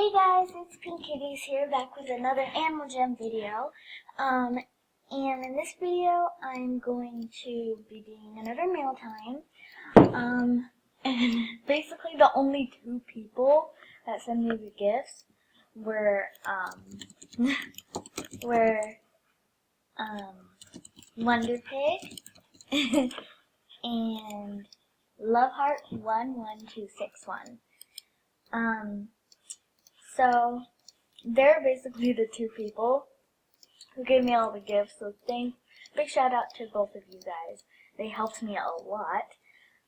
Hey guys, it's Pink Kitties here, back with another Animal Jam video. And in this video, I'm going to be doing another mail time. And basically the only two people that sent me the gifts were, Wonderpig and loveheart11261. So they're basically the two people who gave me all the gifts, so big shout out to both of you guys. They helped me a lot.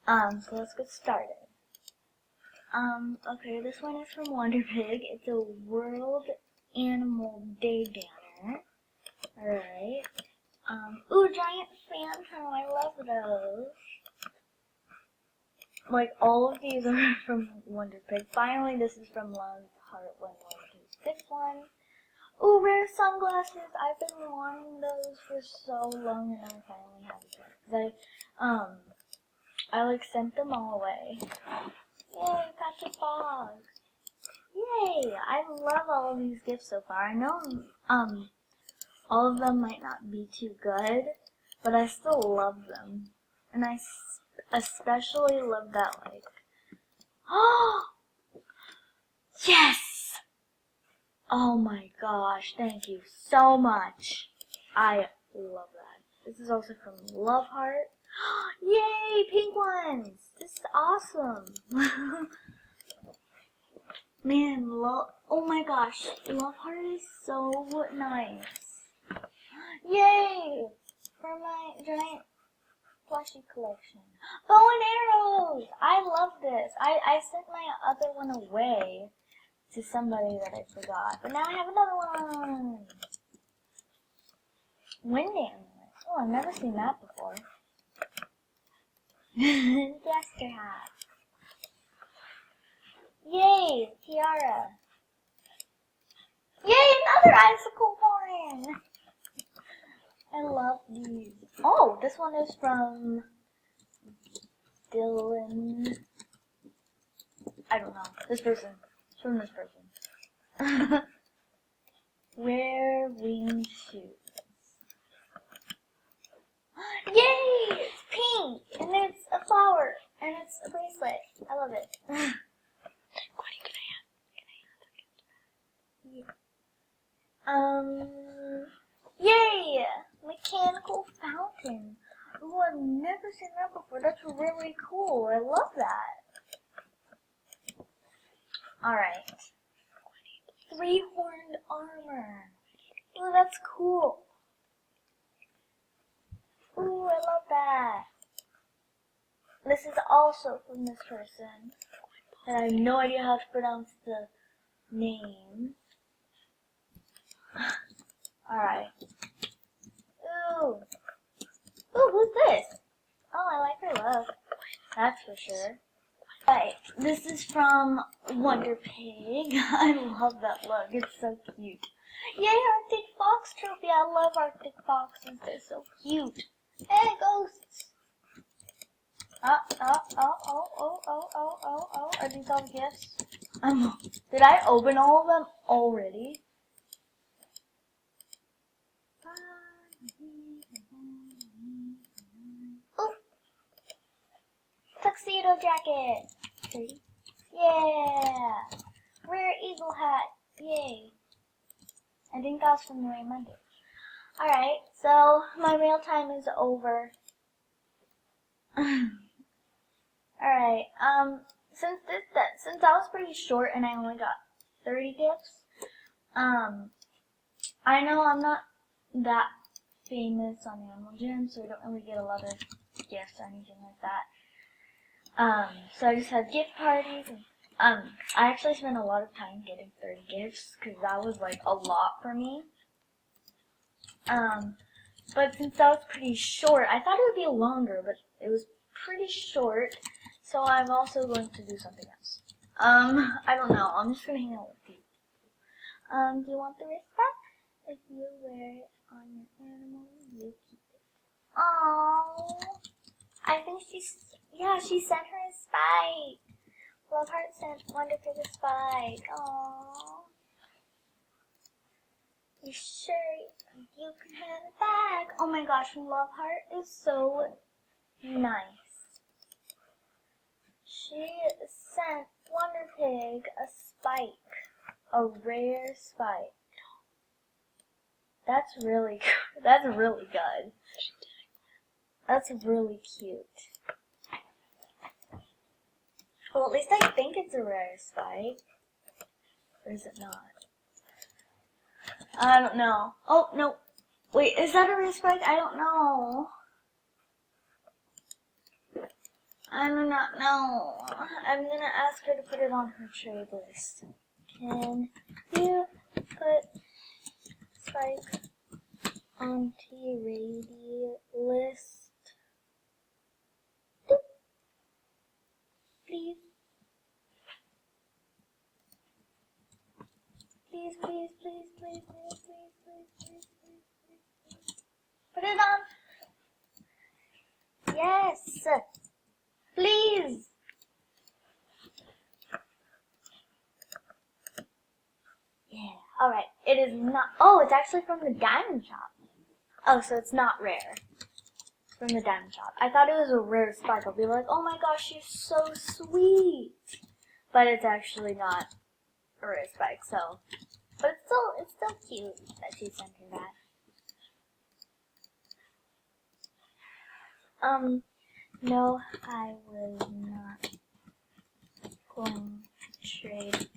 So let's get started. Okay, this one is from Wonderpig. It's a World Animal Day banner. Alright. Ooh, giant phantom, I love those. Like, all of these are from Wonderpig. Finally, this is from loveheart11261. Ooh, rare sunglasses. I've been wanting those for so long, and I finally have them. Cause I like sent them all away. Yay, catch a fog. Yay! I love all of these gifts so far. I know, all of them might not be too good, but I still love them. And I especially love that, like, oh, yes! Oh my gosh, thank you so much. I love that. This is also from Loveheart. Yay, pink ones! This is awesome. Man, oh my gosh, Loveheart is so nice. Yay! For my giant plushie collection. Bow and arrows! I love this. I sent my other one away to somebody that I forgot, but now I have another one. Wind amulet. Oh, I've never seen that before. Blaster hat. Yay, tiara. Yay, another icicle horn. I love these. Oh, this one is from Dylan. I don't know. This person. It's from this person. Wear winged shoes. Yay! It's pink! And it's a flower. And it's a bracelet. I love it. What are you gonna have? Yay! Mechanical fountain. Ooh, I've never seen that before. That's really cool. I love that. Alright. 3-horned armor. Ooh, that's cool. Ooh, I love that. This is also from this person. And I have no idea how to pronounce the name. Alright. Ooh. Ooh, who's this? Oh, I like her look. That's for sure. Right, this is from Wonderpig. I love that look. It's so cute. Yay, Arctic Fox trophy. I love Arctic Foxes. They're so cute. Hey, ghosts. Oh. Are these all gifts? Did I open all of them already? Ooh. Tuxedo jacket. Pretty. Yeah. Rare eagle hat. Yay. I think that was from the Rain Monday. Alright, so my mail time is over. Alright, since that was pretty short and I only got 30 gifts, I know I'm not that famous on Animal Jam, so I don't really get a lot of gifts or anything like that. So I just had gift parties, and, I actually spent a lot of time getting 30 gifts, because that was, like, a lot for me. But since that was pretty short, I thought it would be longer, but it was pretty short, so I'm also going to do something else. I don't know, I'm just gonna hang out with you. Do you want the wristband? If you wear it on your animal, you keep it. Aww. I think she sent her a spike. Loveheart sent Wonderpig a spike. Aww. You sure you can have it back? Oh my gosh, Loveheart is so nice. She sent Wonderpig a spike, a rare spike. That's really good. That's really good. That's really cute. Well, at least I think it's a rare spike. Or is it not? I don't know. Oh, no. Wait, is that a rare spike? I don't know. I do not know. I'm gonna ask her to put it on her trade list. Can you put spike on T-Rady list? Doop. Please. Please, please, please, please, please, please, please, please, please. Put it on. Yes. Please. Yeah. Alright. It is not. Oh, it's actually from the diamond shop. Oh, so it's not rare. From the diamond shop. I thought it was a rare spike. I'll be like, oh my gosh, she's so sweet. But it's actually not a rare spike, so. But it's still cute that she sent her that. No, I was not going to trade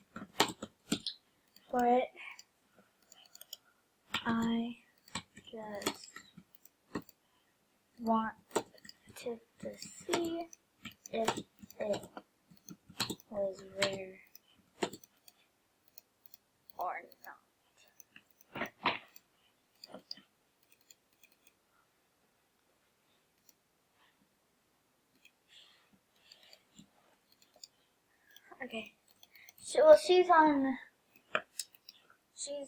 for it. I just wanted to see if it was rare or not. Okay. She's on. She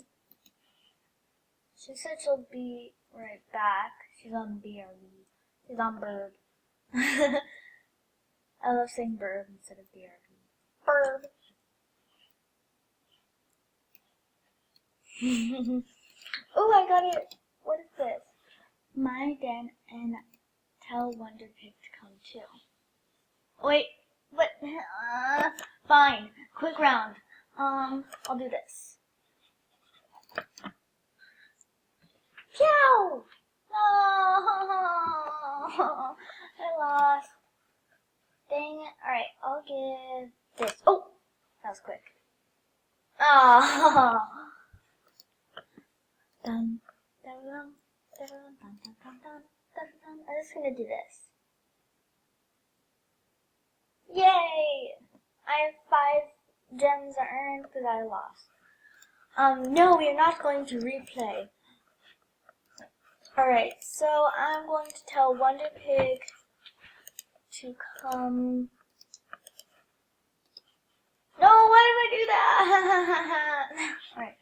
said she'll be right back. She's on BRB. She's on Burb. I love saying Burb instead of BRB. Burb. Oh, I got it. What is this? My den and tell Wonderpig to come too. Wait, what? Fine. Quick round. I'll do this. Pew! No! I lost. Dang it. Alright, I'll give this. Oh! That was quick. Oh! Dun, dun, dun, dun, dun, dun, dun, dun, dun, dun. I'm just gonna do this. Yay! I have 5 gems earned because I lost. No, we are not going to replay. Alright, so I'm going to tell Wonderpig to come. No, why did I do that? Alright,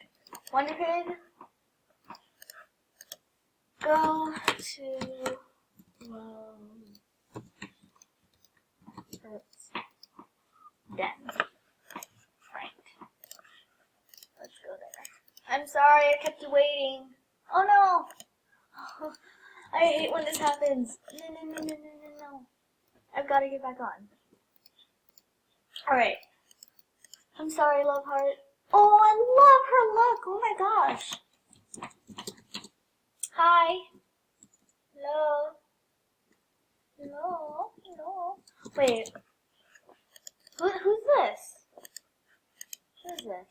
Wonderpig, go to Loveheart's den. Right. Let's go there. I'm sorry, I kept you waiting. Oh no! I hate when this happens. No. I've got to get back on. Alright. I'm sorry, Loveheart. Oh, I love her look. Oh my gosh. Hi. Hello. Hello. Hello. Wait. Who's this? Who is this?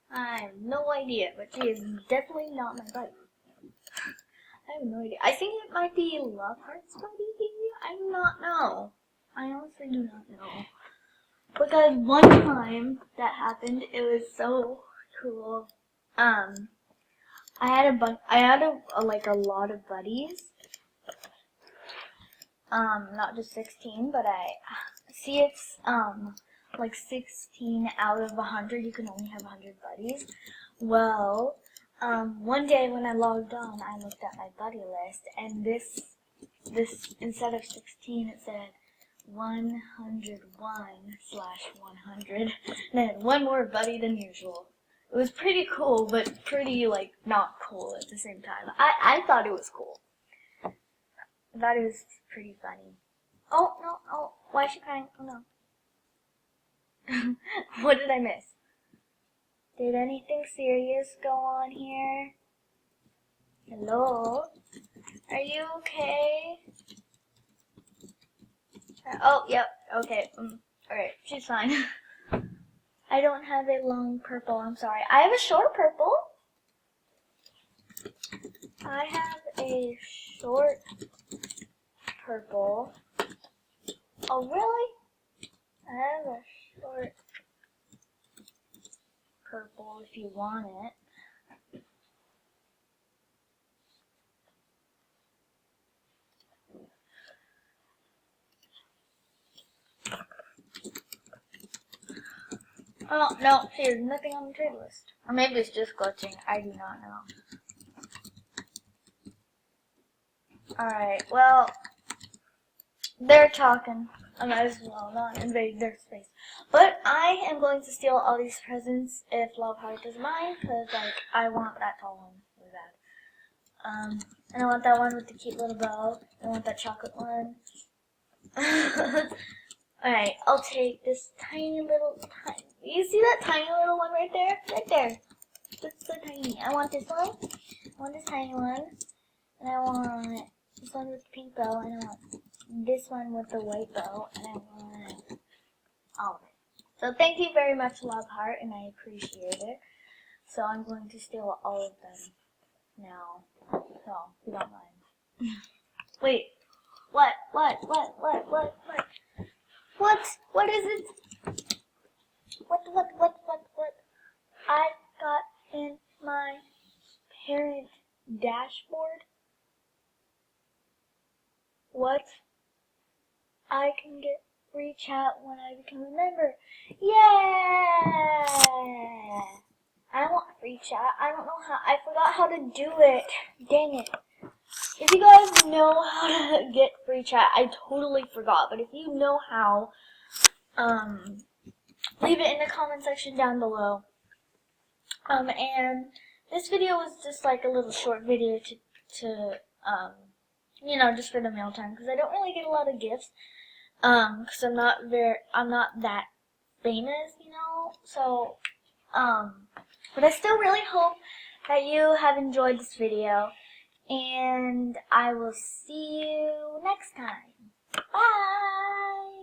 I have no idea, but she is definitely not my buddy. I have no idea. I think it might be Loveheart's buddy. I do not know. I honestly do not know. Because one time that happened, it was so cool. I had a lot of buddies. Not just 16, but see it's like 16 out of 100. You can only have 100 buddies. Well, one day when I logged on, I looked at my buddy list, and this instead of 16, it said 101/100. And I had one more buddy than usual. It was pretty cool, but pretty, like, not cool at the same time. I thought it was cool. I thought it was pretty funny. Oh, no, oh, why is she crying? Oh, no. What did I miss? Did anything serious go on here? Hello? Are you okay? Oh, yep, okay. Alright, she's fine. I don't have a long purple, I'm sorry. I have a short purple. I have a short purple. Oh, really? I have a short purple if you want it. Oh, no, see, there's nothing on the trade list. Or maybe it's just glitching. I do not know. Alright, well, they're talking. I might as well not invade their space. But I am going to steal all these presents if Loveheart doesn't mind, because, like, I want that tall one really bad. And I want that one with the cute little bow. I want that chocolate one. Alright, I'll take this tiny little, you see that tiny little one right there? Right there. It's so tiny. I want this one. I want this tiny one. And I want this one with the pink bow. And I want this one with the white bow. And I want all of it. So thank you very much, Loveheart, and I appreciate it. So I'm going to steal all of them now. So, if you don't mind. Wait. What? What is it? What? I got in my parent dashboard. What? I can get free chat when I become a member. Yeah! I want free chat. I don't know how. I forgot how to do it. Dang it. If you guys know how to get free chat, I totally forgot. But if you know how, leave it in the comment section down below. And this video was just like a little short video to you know, just for the mail time, because I don't really get a lot of gifts. Because I'm not that famous, you know. So, but I still really hope that you have enjoyed this video. And I will see you next time. Bye!